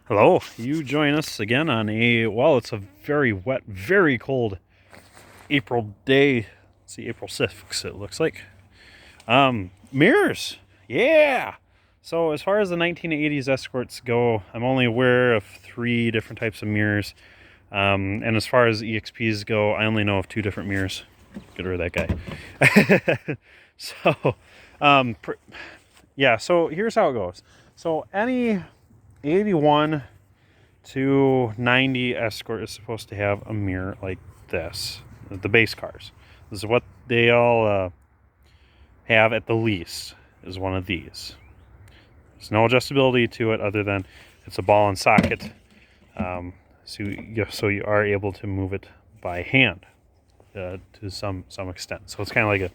Hello, you join us again on it's a very wet, very cold April day. Let's see, April 6th, it looks like. Mirrors, yeah! So as far as the 1980s Escorts go, I'm only aware of 3 different types of mirrors. And as far as EXPs go, I only know of 2 different mirrors. Get rid of that guy. So, yeah, so here's how it goes. So any 81 to 90 Escort is supposed to have a mirror like this. The base cars. This is what they all have at the least, is one of these. There's no adjustability to it other than it's a ball and socket. So you are able to move it by hand to some extent. So it's kind of like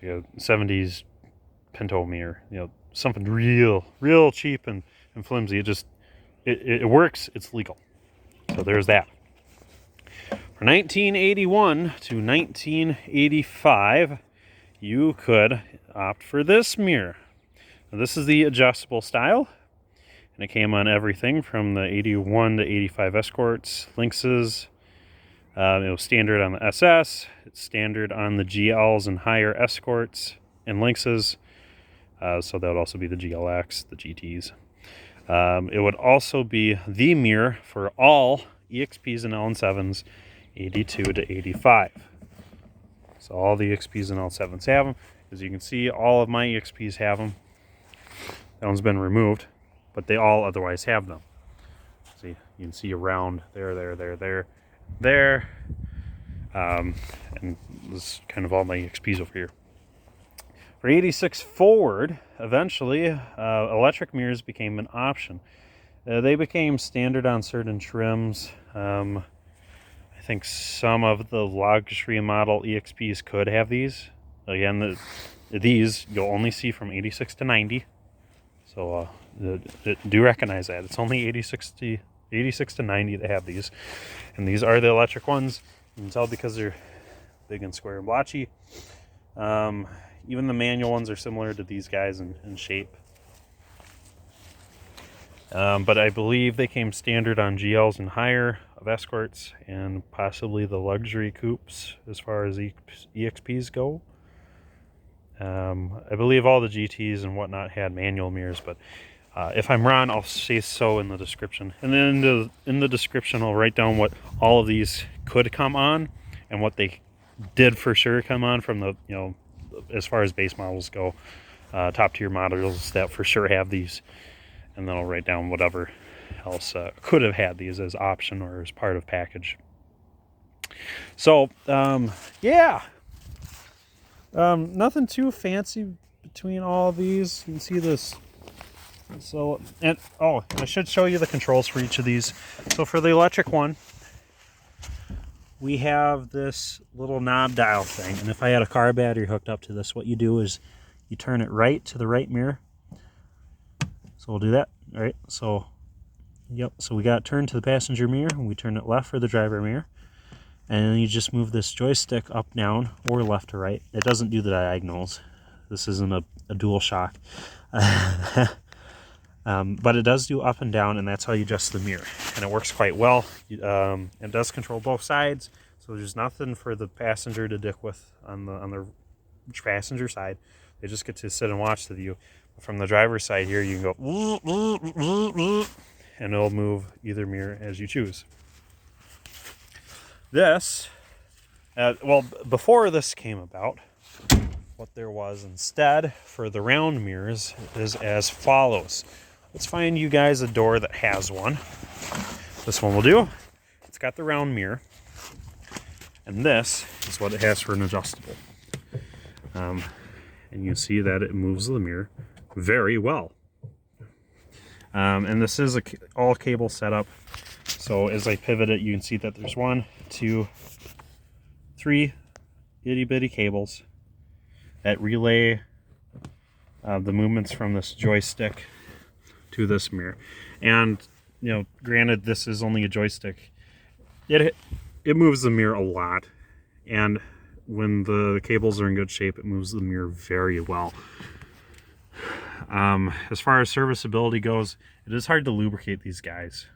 a 70s Pinto mirror. Something real cheap and flimsy. It works, it's legal. So there's that. For 1981 to 1985, you could opt for this mirror. Now, this is the adjustable style, and it came on everything from the 81 to 85 Escorts, Lynxes. It was standard on the SS. It's standard on the GLs and higher Escorts and Lynxes. So that would also be the GLX, the GTs. It would also be the mirror for all EXPs and LN7s, 82 to 85. So all the EXPs and L7s have them. As you can see, all of my EXPs have them. That one's been removed, but they all otherwise have them. See, you can see around there. And this is kind of all my EXPs over here. For 86 forward, eventually, electric mirrors became an option. They became standard on certain trims. I think some of the luxury model EXPs could have these. Again, these you'll only see from 86 to 90. So do recognize that. It's only 86 to 90 that have these. And these are the electric ones. You can tell because they're big and square and blotchy. Even the manual ones are similar to these guys in shape. But I believe they came standard on GLs and higher of Escorts and possibly the luxury coupes as far as EXPs go. I believe all the GTs and whatnot had manual mirrors, but if I'm wrong, I'll say so in the description. And then in the description, I'll write down what all of these could come on and what they did for sure come on from the, as far as base models go, top tier models that for sure have these. And then I'll write down whatever else could have had these as option or as part of package. So, yeah. Nothing too fancy between all of these. You can see this. So, and I should show you the controls for each of these. So for the electric one, we have this little knob dial thing. And if I had a car battery hooked up to this, what you do is you turn it right to the right mirror. So we'll do that. All right. So, yep. So we got it turned to the passenger mirror, and we turn it left for the driver mirror. And then you just move this joystick up, down, or left to right. It doesn't do the diagonals. This isn't a dual shock. But it does do up and down, and that's how you adjust the mirror. And it works quite well. It does control both sides, so there's nothing for the passenger to dick with on the passenger side. They just get to sit and watch the view. From the driver's side here, you can go, and it'll move either mirror as you choose. This, before this came about, what there was instead for the round mirrors is as follows. Let's find you guys a door that has one. This one will do. It's got the round mirror. And this is what it has for an adjustable. And you see that it moves the mirror very well. And this is all cable setup. So as I pivot it, you can see that there's 1, 2, 3 itty bitty cables that relay the movements from this joystick to this mirror. And granted, this is only a joystick. It moves the mirror a lot, and when the cables are in good shape, it moves the mirror very well. As far as serviceability goes, it is hard to lubricate these guys.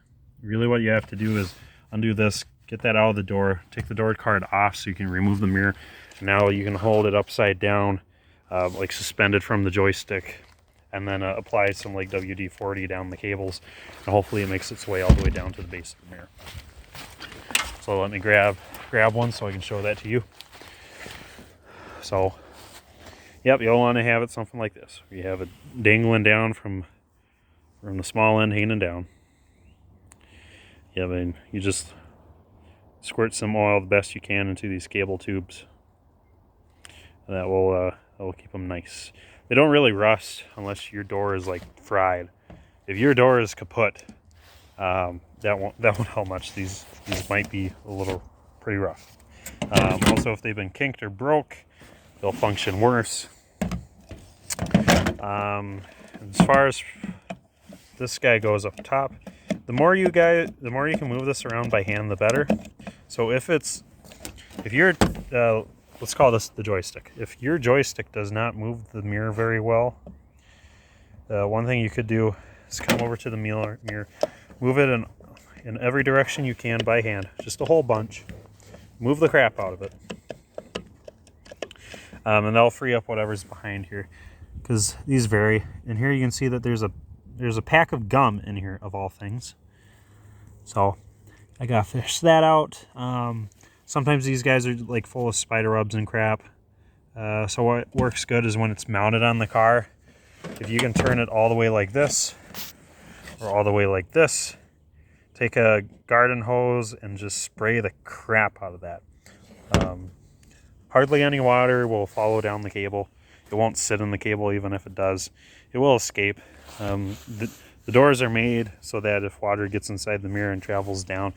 Really what you have to do is undo this, get that out of the door, take the door card off so you can remove the mirror. Now you can hold it upside down, like suspended from the joystick, and then apply some like WD-40 down the cables, and hopefully it makes its way all the way down to the base of the mirror. So let me grab one so I can show that to you. So, yep, you'll want to have it something like this. You have it dangling down from the small end hanging down. Yeah, and you just squirt some oil the best you can into these cable tubes. And that will keep them nice. They don't really rust unless your door is like fried. If your door is kaput, that won't help much. These might be a little pretty rough. Also, if they've been kinked or broke, they'll function worse. As far as this guy goes up top, the more you can move this around by hand, the better. So if you're let's call this the joystick. If your joystick does not move the mirror very well, one thing you could do is come over to the mirror, move it in every direction you can by hand, just a whole bunch. Move the crap out of it, and that'll free up whatever's behind here, because these vary. And here you can see that there's a pack of gum in here, of all things. So I gotta fish that out. Sometimes these guys are like full of spider webs and crap. So what works good is when it's mounted on the car, if you can turn it all the way like this or all the way like this, take a garden hose and just spray the crap out of that. Hardly any water will follow down the cable. It won't sit in the cable. Even if it does, it will escape. The doors are made so that if water gets inside the mirror and travels down,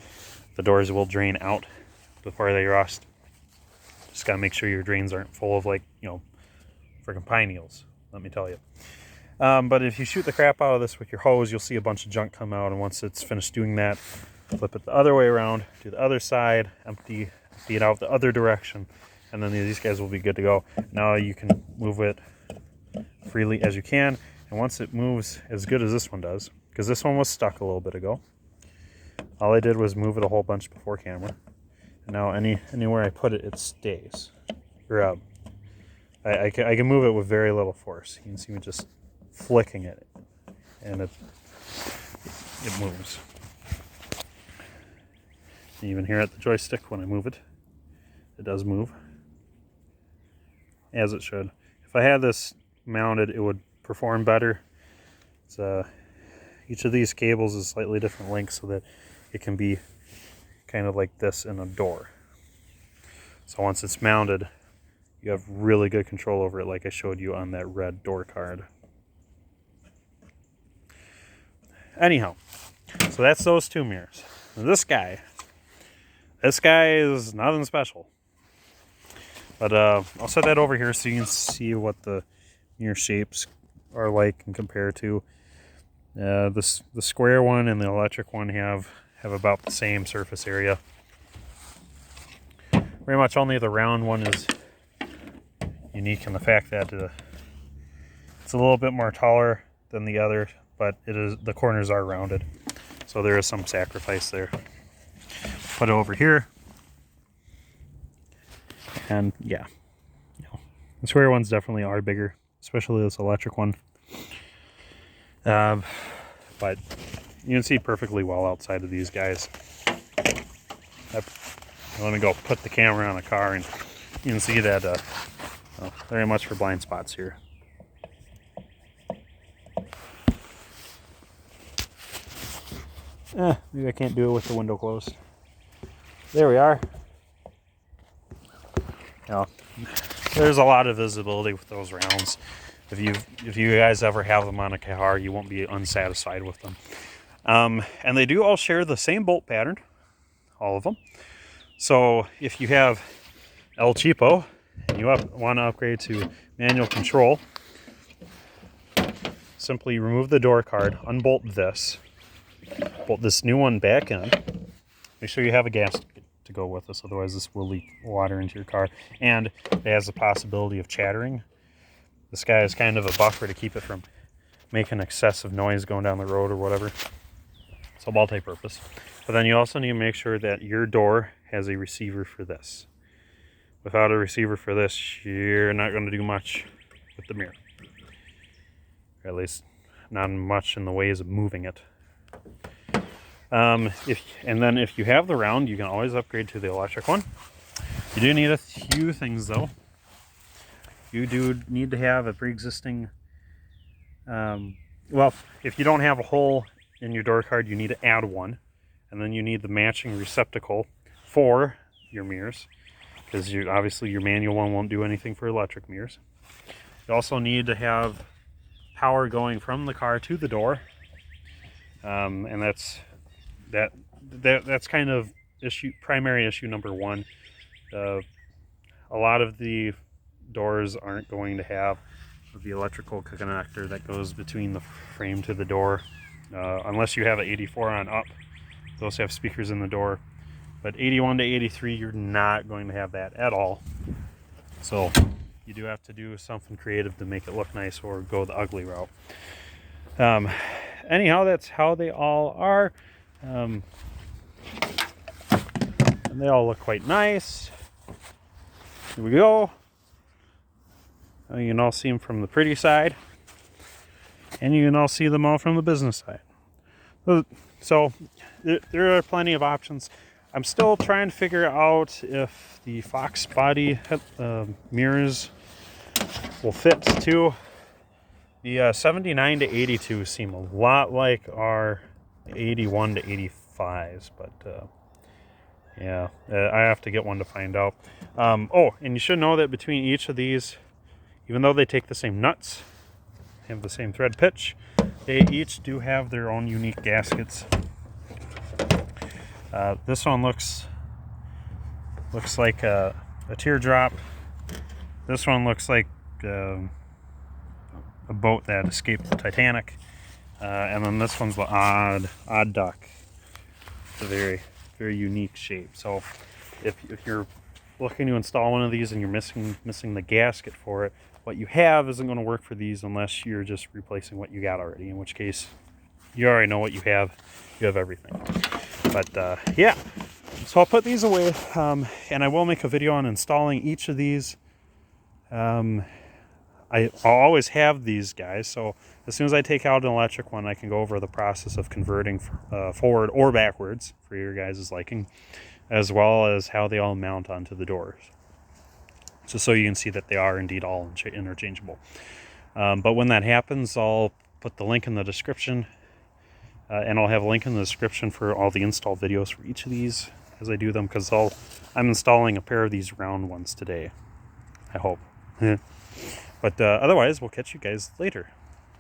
the doors will drain out before they rust. Just gotta make sure your drains aren't full of, like, freaking pine needles, let me tell you. But if you shoot the crap out of this with your hose, you'll see a bunch of junk come out, and once it's finished doing that, flip it the other way around, do the other side, empty it out the other direction, and then these guys will be good to go. Now you can move it freely as you can, and once it moves as good as this one does, because this one was stuck a little bit ago, all I did was move it a whole bunch before camera, and now anywhere I put it, it stays. Or I can move it with very little force. You can see me just flicking it, and it moves. You even hear it the joystick when I move it. It does move, as it should. If I had this mounted, it would perform better. It's, each of these cables is slightly different lengths so that it can be kind of like this in a door. So once it's mounted, you have really good control over it, like I showed you on that red door card. Anyhow, so that's those two mirrors. Now this guy is nothing special. But I'll set that over here so you can see what the mirror shapes are like and compare to. The square one and the electric one have about the same surface area. Pretty much only the round one is unique in the fact that it's a little bit more taller than the other, but the corners are rounded, so there is some sacrifice there. Put it over here, and yeah, the square ones definitely are bigger, especially this electric one. But you can see perfectly well outside of these guys. Let me go put the camera on a car, and you can see that very much for blind spots here. Maybe I can't do it with the window closed. There we are. There's a lot of visibility with those rounds. If you guys ever have them on a car, you won't be unsatisfied with them. And they do all share the same bolt pattern, all of them. So if you have El Cheapo and you want to upgrade to manual control, simply remove the door card, unbolt this, bolt this new one back in. Make sure you have a gasket to go with this, otherwise this will leak water into your car, and it has the possibility of chattering. This guy is kind of a buffer to keep it from making excessive noise going down the road or whatever. So multi-purpose. But then you also need to make sure that your door has a receiver for this. Without a receiver for this, you're not going to do much with the mirror. Or at least not much in the ways of moving it. And then if you have the round, you can always upgrade to the electric one. You do need a few things though. You do need to have a pre-existing, well, if you don't have a hole in your door card, you need to add one. And then you need the matching receptacle for your mirrors, because obviously your manual one won't do anything for electric mirrors. You also need to have power going from the car to the door, and that's kind of primary issue number one. A lot of the doors aren't going to have the electrical connector that goes between the frame to the door, unless you have an 84 on up. Those have speakers in the door, but 81 to 83 you're not going to have that at all. So you do have to do something creative to make it look nice, or go the ugly route. Anyhow, that's how they all are, and they all look quite nice. Here we go. You can all see them from the pretty side, and you can all see them all from the business side. So there are plenty of options. I'm still trying to figure out if the Fox body mirrors will fit too. The 79 to 82 seem a lot like our 81 to 85s, but yeah, I have to get one to find out. Oh, and you should know that between each of these, even though they take the same nuts, have the same thread pitch, they each do have their own unique gaskets. This one looks like a teardrop. This one looks like a boat that escaped the Titanic, and then this one's the odd duck. It's a very, very unique shape. So if you're looking to install one of these and you're missing the gasket for it, what you have isn't going to work for these unless you're just replacing what you got already, in which case you already know what you have. You have everything. But yeah, so I'll put these away, and I will make a video on installing each of these. I'll always have these guys, so as soon as I take out an electric one, I can go over the process of converting forward or backwards for your guys' liking, as well as how they all mount onto the doors, just so you can see that they are indeed all interchangeable. But when that happens, I'll put the link in the description, and I'll have a link in the description for all the install videos for each of these as I do them, because I'm installing a pair of these round ones today, I hope. But otherwise, we'll catch you guys later.